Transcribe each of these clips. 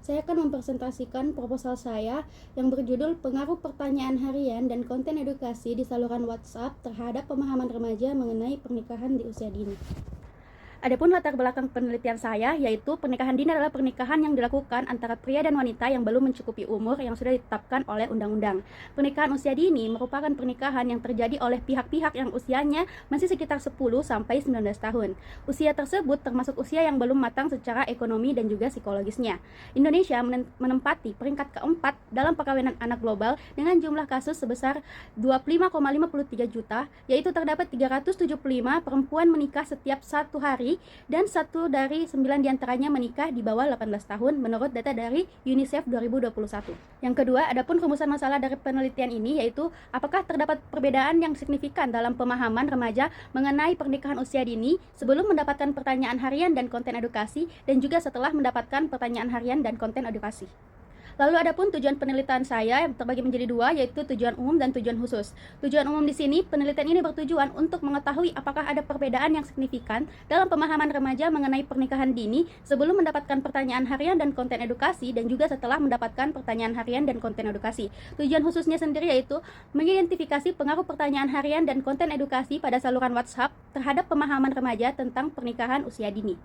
Saya akan mempresentasikan proposal saya yang berjudul Pengaruh Pertanyaan Harian dan Konten Edukasi di Saluran WhatsApp terhadap Pemahaman Remaja Mengenai Pernikahan di Usia Dini. Adapun latar belakang penelitian saya, yaitu pernikahan dini adalah pernikahan yang dilakukan antara pria dan wanita yang belum mencukupi umur yang sudah ditetapkan oleh undang-undang. Pernikahan usia dini merupakan pernikahan yang terjadi oleh pihak-pihak yang usianya masih sekitar 10 sampai 19 tahun. Usia tersebut termasuk usia yang belum matang secara ekonomi dan juga psikologisnya. Indonesia menempati peringkat keempat dalam perkawinan anak global dengan jumlah kasus sebesar 25,53 juta, yaitu terdapat 375 perempuan menikah setiap satu hari dan 1 dari 9 diantaranya menikah di bawah 18 tahun menurut data dari UNICEF 2021. Yang kedua, adapun rumusan masalah dari penelitian ini yaitu apakah terdapat perbedaan yang signifikan dalam pemahaman remaja mengenai pernikahan usia dini sebelum mendapatkan pertanyaan harian dan konten edukasi dan juga setelah mendapatkan pertanyaan harian dan konten edukasi. Lalu adapun tujuan penelitian saya terbagi menjadi dua, yaitu tujuan umum dan tujuan khusus. Tujuan umum di sini, penelitian ini bertujuan untuk mengetahui apakah ada perbedaan yang signifikan dalam pemahaman remaja mengenai pernikahan dini sebelum mendapatkan pertanyaan harian dan konten edukasi dan juga setelah mendapatkan pertanyaan harian dan konten edukasi. Tujuan khususnya sendiri yaitu mengidentifikasi pengaruh pertanyaan harian dan konten edukasi pada saluran WhatsApp terhadap pemahaman remaja tentang pernikahan usia dini.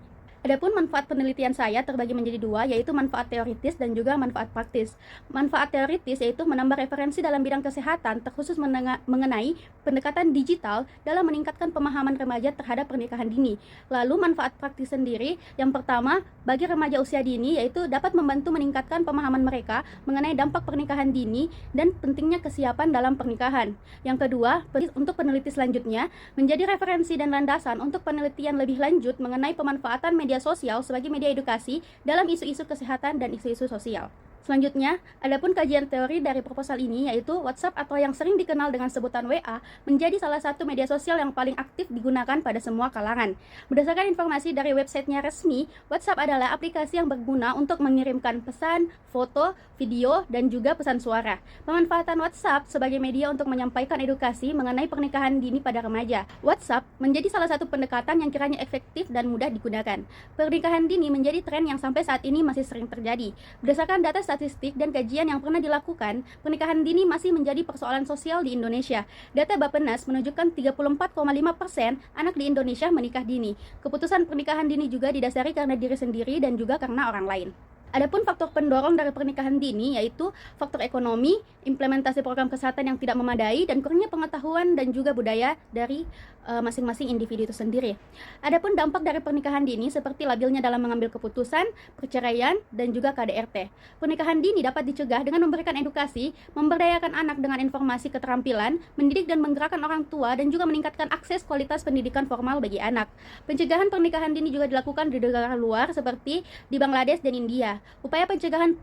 Adapun manfaat penelitian saya terbagi menjadi dua, yaitu manfaat teoritis dan juga manfaat praktis. Manfaat teoritis yaitu menambah referensi dalam bidang kesehatan, terkhusus mengenai pendekatan digital dalam meningkatkan pemahaman remaja terhadap pernikahan dini. Lalu manfaat praktis sendiri, yang pertama, bagi remaja usia dini yaitu dapat membantu meningkatkan pemahaman mereka mengenai dampak pernikahan dini dan pentingnya kesiapan dalam pernikahan. Yang kedua, untuk peneliti selanjutnya, menjadi referensi dan landasan untuk penelitian lebih lanjut mengenai pemanfaatan media sosial sebagai media edukasi dalam isu-isu kesehatan dan isu-isu sosial. Selanjutnya, adapun kajian teori dari proposal ini yaitu WhatsApp atau yang sering dikenal dengan sebutan WA menjadi salah satu media sosial yang paling aktif digunakan pada semua kalangan. Berdasarkan informasi dari websitenya resmi, WhatsApp adalah aplikasi yang berguna untuk mengirimkan pesan, foto, video, dan juga pesan suara. Pemanfaatan WhatsApp sebagai media untuk menyampaikan edukasi mengenai pernikahan dini pada remaja. WhatsApp menjadi salah satu pendekatan yang kiranya efektif dan mudah digunakan. Pernikahan dini menjadi tren yang sampai saat ini masih sering terjadi. Berdasarkan data statistik dan kajian yang pernah dilakukan, pernikahan dini masih menjadi persoalan sosial di Indonesia. Data Bappenas menunjukkan 34,5% anak di Indonesia menikah dini. Keputusan pernikahan dini juga didasari karena diri sendiri dan juga karena orang lain. Adapun faktor pendorong dari pernikahan dini yaitu faktor ekonomi, implementasi program kesehatan yang tidak memadai, dan kurangnya pengetahuan dan juga budaya dari masing-masing individu itu sendiri. Adapun dampak dari pernikahan dini seperti labilnya dalam mengambil keputusan, perceraian, dan juga KDRT. Pernikahan dini dapat dicegah dengan memberikan edukasi, memberdayakan anak dengan informasi keterampilan, mendidik dan menggerakkan orang tua, dan juga meningkatkan akses kualitas pendidikan formal bagi anak. Pencegahan pernikahan dini juga dilakukan di negara luar seperti di Bangladesh dan India. Upaya pencegahan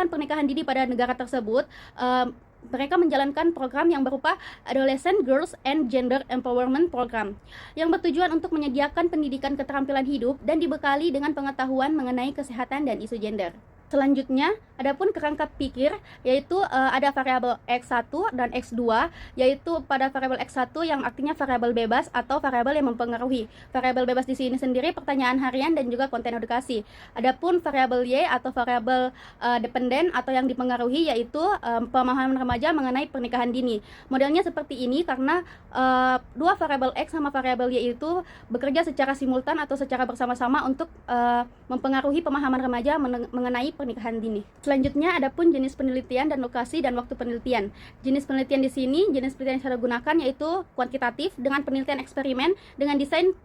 pernikahan dini pada negara tersebut, mereka menjalankan program yang berupa Adolescent Girls and Gender Empowerment Program yang bertujuan untuk menyediakan pendidikan keterampilan hidup dan dibekali dengan pengetahuan mengenai kesehatan dan isu gender. Selanjutnya, adapun kerangka pikir yaitu ada variabel X1 dan X2, yaitu pada variabel X1 yang artinya variabel bebas atau variabel yang mempengaruhi. Variabel bebas di sini sendiri pertanyaan harian dan juga konten edukasi. Adapun variabel Y atau variabel dependen atau yang dipengaruhi yaitu pemahaman remaja mengenai pernikahan dini. Modelnya seperti ini karena dua variabel X sama variabel Y itu bekerja secara simultan atau secara bersama-sama untuk mempengaruhi pemahaman remaja mengenai pernikahan dini. Selanjutnya, adapun jenis penelitian dan lokasi dan waktu penelitian. Jenis penelitian di sini, jenis penelitian yang saya gunakan yaitu kuantitatif dengan penelitian eksperimen dengan desain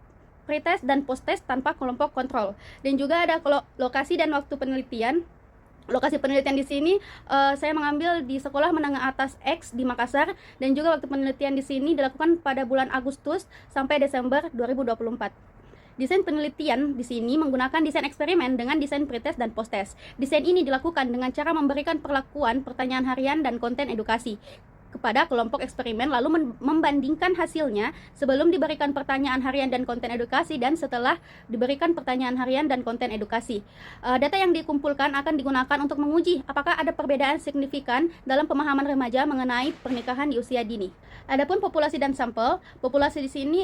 pretest dan posttest tanpa kelompok kontrol. Dan juga ada lokasi dan waktu penelitian. Lokasi penelitian di sini saya mengambil di Sekolah Menengah Atas X di Makassar, dan juga waktu penelitian di sini dilakukan pada bulan Agustus sampai Desember 2024. Desain penelitian di sini menggunakan desain eksperimen dengan desain pretest dan posttest. Desain ini dilakukan dengan cara memberikan perlakuan pertanyaan harian dan konten edukasi. kepada kelompok eksperimen lalu membandingkan hasilnya sebelum diberikan pertanyaan harian dan konten edukasi dan setelah diberikan pertanyaan harian dan konten edukasi. Data yang dikumpulkan akan digunakan untuk menguji apakah ada perbedaan signifikan dalam pemahaman remaja mengenai pernikahan di usia dini. Adapun populasi dan sampel, populasi di sini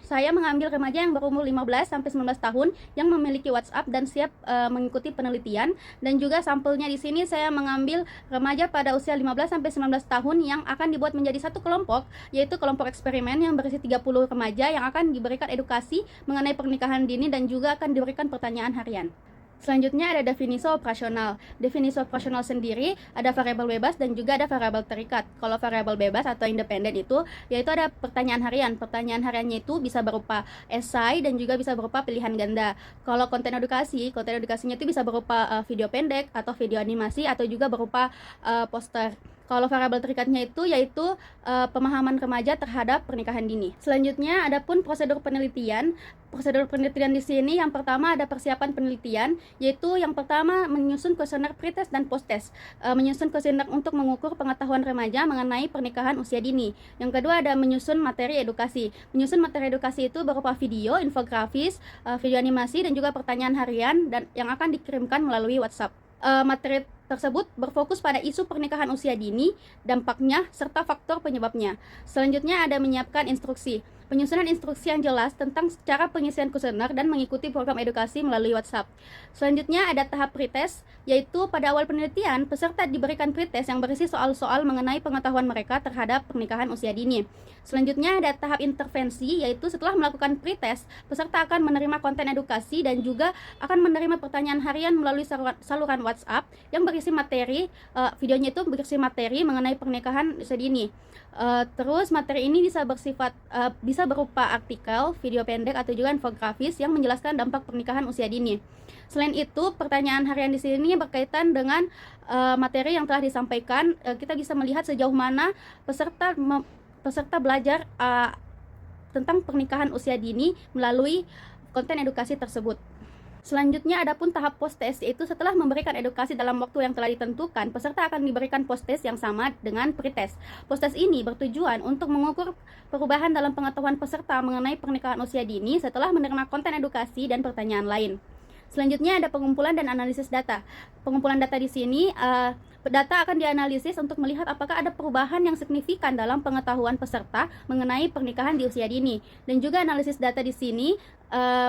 saya mengambil remaja yang berumur 15 sampai 19 tahun yang memiliki WhatsApp dan siap mengikuti penelitian, dan juga sampelnya di sini saya mengambil remaja pada usia 15 sampai 19 tahun yang akan dibuat menjadi satu kelompok, yaitu kelompok eksperimen yang berisi 30 remaja yang akan diberikan edukasi mengenai pernikahan dini dan juga akan diberikan pertanyaan harian. Selanjutnya ada definisi operasional. Definisi operasional sendiri ada variabel bebas dan juga ada variabel terikat. Kalau variabel bebas atau independen itu yaitu ada pertanyaan harian. Pertanyaan hariannya itu bisa berupa esai dan juga bisa berupa pilihan ganda. Kalau konten edukasinya itu bisa berupa video pendek atau video animasi atau juga berupa poster. Kalau variabel terikatnya itu yaitu pemahaman remaja terhadap pernikahan dini. Selanjutnya adapun prosedur penelitian. Prosedur penelitian di sini yang pertama ada persiapan penelitian, yaitu yang pertama menyusun kuesioner pretest dan posttest. Menyusun kuesioner untuk mengukur pengetahuan remaja mengenai pernikahan usia dini. Yang kedua ada menyusun materi edukasi. Menyusun materi edukasi itu berupa video, infografis, video animasi dan juga pertanyaan harian dan yang akan dikirimkan melalui WhatsApp. Materi tersebut berfokus pada isu pernikahan usia dini, dampaknya, serta faktor penyebabnya. Selanjutnya ada menyiapkan instruksi. Penyusunan instruksi yang jelas tentang cara pengisian kuesioner dan mengikuti program edukasi melalui WhatsApp. Selanjutnya ada tahap pretest, yaitu pada awal penelitian, peserta diberikan pretest yang berisi soal-soal mengenai pengetahuan mereka terhadap pernikahan usia dini. Selanjutnya ada tahap intervensi, yaitu setelah melakukan pretest, peserta akan menerima konten edukasi dan juga akan menerima pertanyaan harian melalui saluran WhatsApp yang berisi materi, videonya itu berisi materi mengenai pernikahan usia dini. Terus materi ini bisa berupa artikel, video pendek atau juga infografis yang menjelaskan dampak pernikahan usia dini. Selain itu, pertanyaan harian di sini berkaitan dengan materi yang telah disampaikan. Kita bisa melihat sejauh mana peserta belajar tentang pernikahan usia dini melalui konten edukasi tersebut. Selanjutnya adapun tahap post-test, yaitu setelah memberikan edukasi dalam waktu yang telah ditentukan, peserta akan diberikan post-test yang sama dengan pre-test. Post-test ini bertujuan untuk mengukur perubahan dalam pengetahuan peserta mengenai pernikahan usia dini setelah menerima konten edukasi dan pertanyaan lain. Selanjutnya ada pengumpulan dan analisis data. Pengumpulan data di sini, data akan dianalisis untuk melihat apakah ada perubahan yang signifikan dalam pengetahuan peserta mengenai pernikahan di usia dini. Dan juga analisis data di sini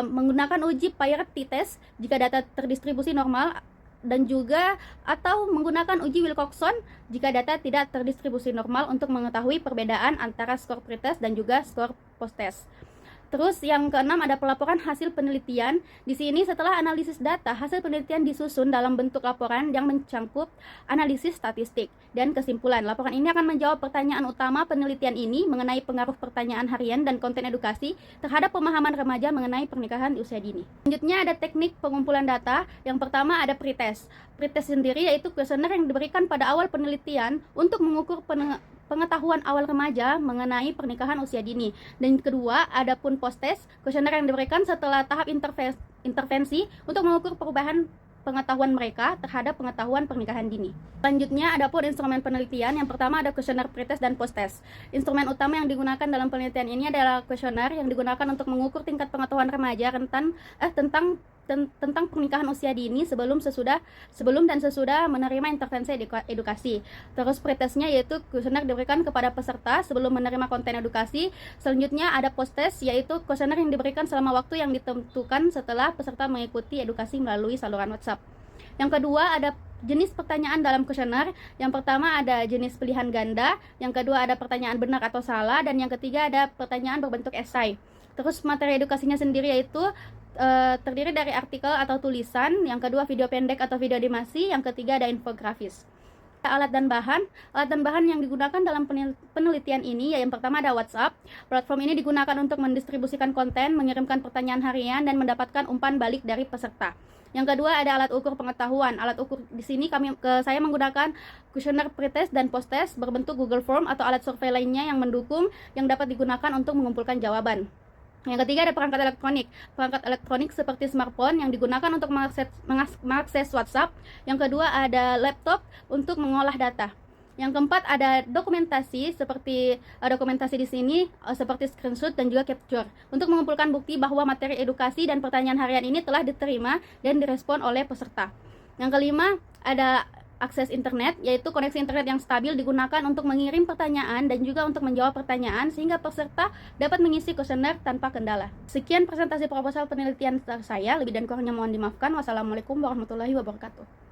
menggunakan uji Pearson test jika data terdistribusi normal dan juga atau menggunakan uji Wilcoxon jika data tidak terdistribusi normal untuk mengetahui perbedaan antara skor pretest dan juga skor posttest. Terus yang keenam ada pelaporan hasil penelitian. Di sini setelah analisis data, hasil penelitian disusun dalam bentuk laporan yang mencangkup analisis statistik dan kesimpulan. Laporan ini akan menjawab pertanyaan utama penelitian ini mengenai pengaruh pertanyaan harian dan konten edukasi terhadap pemahaman remaja mengenai pernikahan di usia dini. Selanjutnya ada teknik pengumpulan data. Yang pertama ada pretest. Pretest sendiri yaitu kuesioner yang diberikan pada awal penelitian untuk mengukur pengetahuan awal remaja mengenai pernikahan usia dini. Dan kedua, adapun post-test, kuesioner yang diberikan setelah tahap intervensi untuk mengukur perubahan pengetahuan mereka terhadap pengetahuan pernikahan dini. Selanjutnya, adapun instrumen penelitian. Yang pertama ada kuesioner pretest dan posttest. Instrumen utama yang digunakan dalam penelitian ini adalah kuesioner yang digunakan untuk mengukur tingkat pengetahuan remaja tentang pernikahan usia dini sebelum dan sesudah menerima intervensi edukasi. Terus pretestnya yaitu kuesioner diberikan kepada peserta sebelum menerima konten edukasi. Selanjutnya ada posttest yaitu kuesioner yang diberikan selama waktu yang ditentukan setelah peserta mengikuti edukasi melalui saluran WhatsApp. Yang kedua ada jenis pertanyaan dalam kuesioner. Yang pertama ada jenis pilihan ganda, yang kedua ada pertanyaan benar atau salah, dan yang ketiga ada pertanyaan berbentuk esai. Terus materi edukasinya sendiri yaitu terdiri dari artikel atau tulisan, yang kedua video pendek atau video animasi, yang ketiga ada infografis. Alat dan bahan yang digunakan dalam penelitian ini yang pertama ada WhatsApp. Platform ini digunakan untuk mendistribusikan konten, mengirimkan pertanyaan harian, dan mendapatkan umpan balik dari peserta. Yang kedua ada alat ukur pengetahuan. Alat ukur di sini saya menggunakan kuesioner pretest dan posttest berbentuk Google Form atau alat survei lainnya yang mendukung yang dapat digunakan untuk mengumpulkan jawaban. Yang ketiga ada perangkat elektronik. Perangkat elektronik seperti smartphone yang digunakan untuk mengakses WhatsApp. Yang kedua ada laptop untuk mengolah data. Yang keempat ada dokumentasi seperti dokumentasi di sini seperti screenshot dan juga capture untuk mengumpulkan bukti bahwa materi edukasi dan pertanyaan harian ini telah diterima dan direspon oleh peserta. Yang kelima ada akses internet, yaitu koneksi internet yang stabil digunakan untuk mengirim pertanyaan dan juga untuk menjawab pertanyaan sehingga peserta dapat mengisi kuesioner tanpa kendala. Sekian presentasi proposal penelitian saya, lebih dan kurangnya mohon dimaafkan. Wassalamualaikum warahmatullahi wabarakatuh.